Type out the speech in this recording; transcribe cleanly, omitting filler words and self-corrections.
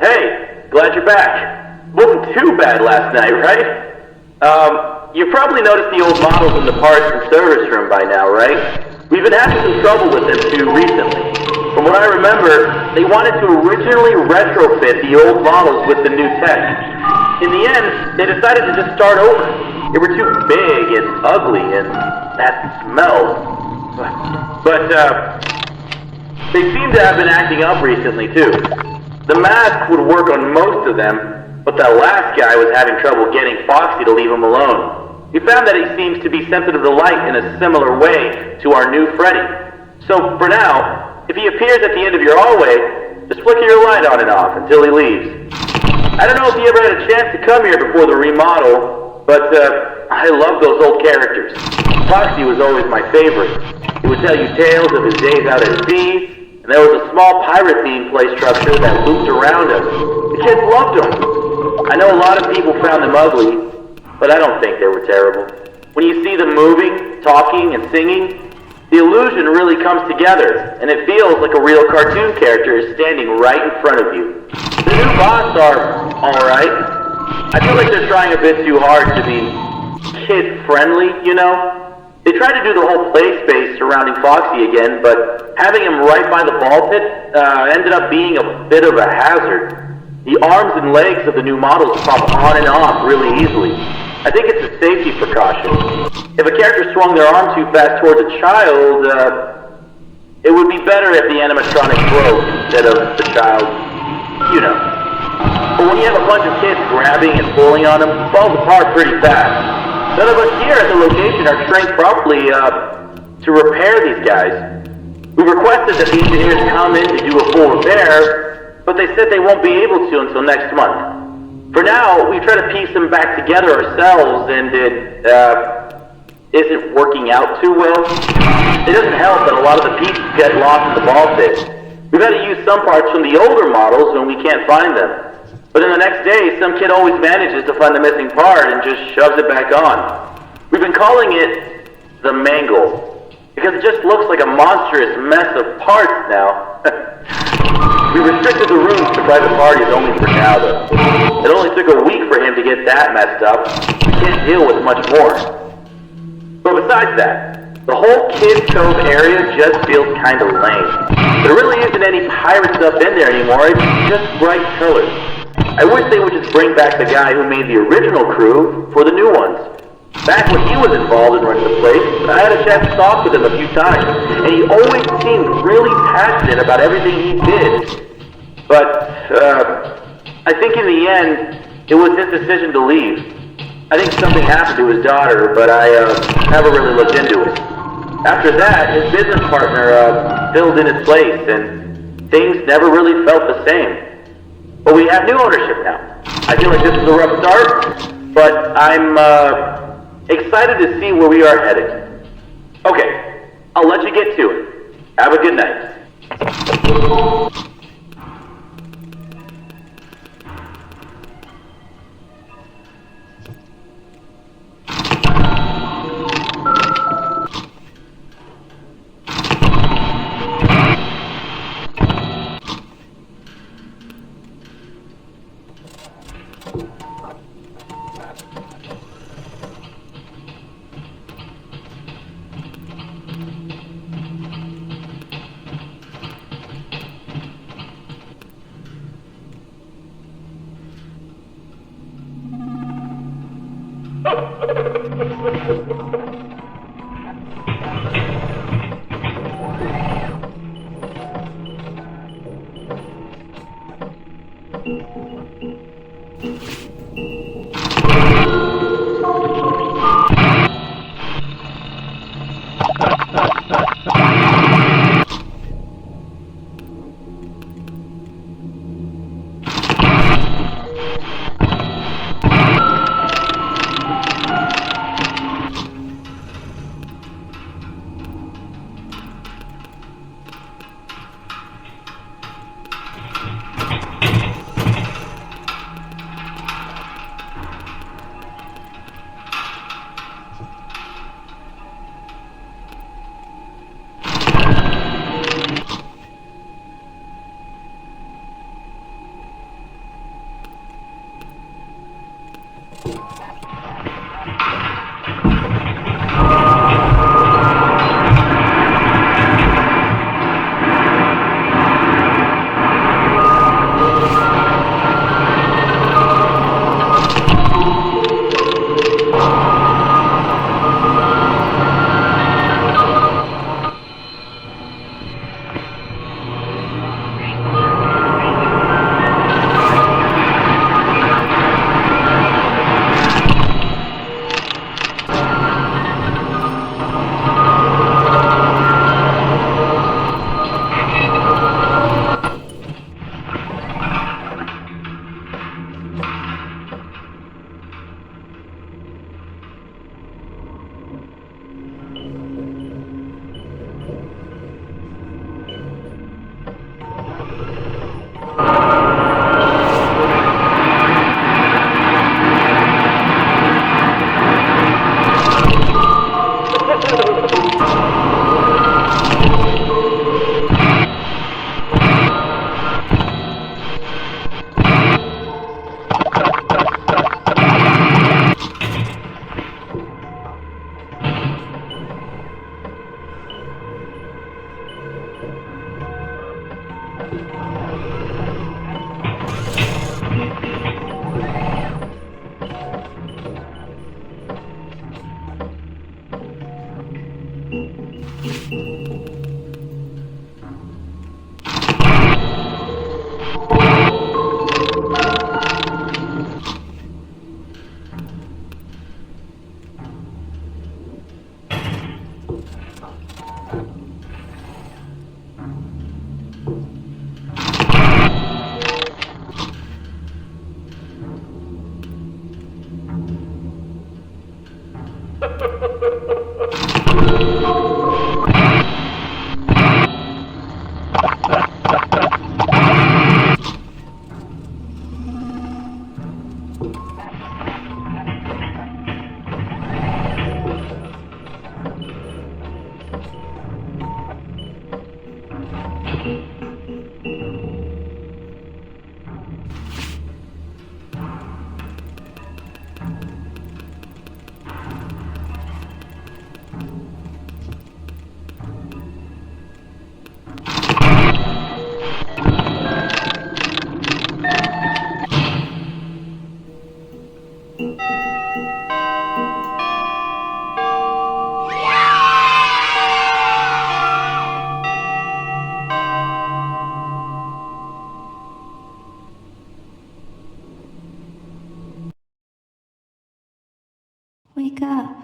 Hey, glad you're back. Wasn't too bad last night, right? You've probably noticed the old models in the parts and service room by now, right? We've been having some trouble with them too recently. From what I remember, they wanted to originally retrofit the old models with the new tech. In the end, they decided to just start over. They were too big and ugly and that smell. But, they seem to have been acting up recently too. The mask would work on most of them, but that last guy was having trouble getting Foxy to leave him alone. We found that he seems to be sensitive to light in a similar way to our new Freddy. So for now, if he appears at the end of your hallway, just flicker your light on and off until he leaves. I don't know if he ever had a chance to come here before the remodel, but I love those old characters. Foxy was always my favorite. He would tell you tales of his days out at sea, and there was a small pirate-themed play structure that looped around him. The kids loved him. I know a lot of people found them ugly, but I don't think they were terrible. When you see them moving, talking, and singing, the illusion really comes together, and it feels like a real cartoon character is standing right in front of you. The new boss are alright. I feel like they're trying a bit too hard to be kid-friendly, you know? They tried to do the whole play space surrounding Foxy again, but having him right by the ball pit ended up being a bit of a hazard. The arms and legs of the new models pop on and off really easily. I think it's a safety precaution. If a character swung their arm too fast towards a child, it would be better if the animatronic broke instead of the child, you know. But when you have a bunch of kids grabbing and pulling on them, it falls apart pretty fast. None of us here at the location are trained properly to repair these guys. We requested that the engineers come in to do a full repair, but they said they won't be able to until next month. For now, we try to piece them back together ourselves, and it isn't working out too well. It doesn't help that a lot of the pieces get lost in the ball pit. We've had to use some parts from the older models when we can't find them. But then the next day, some kid always manages to find the missing part and just shoves it back on. We've been calling it the Mangle, because it just looks like a monstrous mess of parts now. We restricted the rooms to private parties only for now, though. It only took a week for him to get that messed up. We can't deal with much more. But besides that, the whole Kids Cove area just feels kind of lame. There really isn't any pirate stuff in there anymore, it's just bright colors. I wish they would just bring back the guy who made the original crew for the new ones. Back when he was involved in running the place, I had a chance to talk with him a few times, and he always seemed really passionate about everything he did. But, I think in the end, it was his decision to leave. I think something happened to his daughter, but I never really looked into it. After that, his business partner filled in his place, and things never really felt the same. But we have new ownership now. I feel like this is a rough start, but I'm excited to see where we are headed. Okay, I'll let you get to it. Have a good night. Wake up.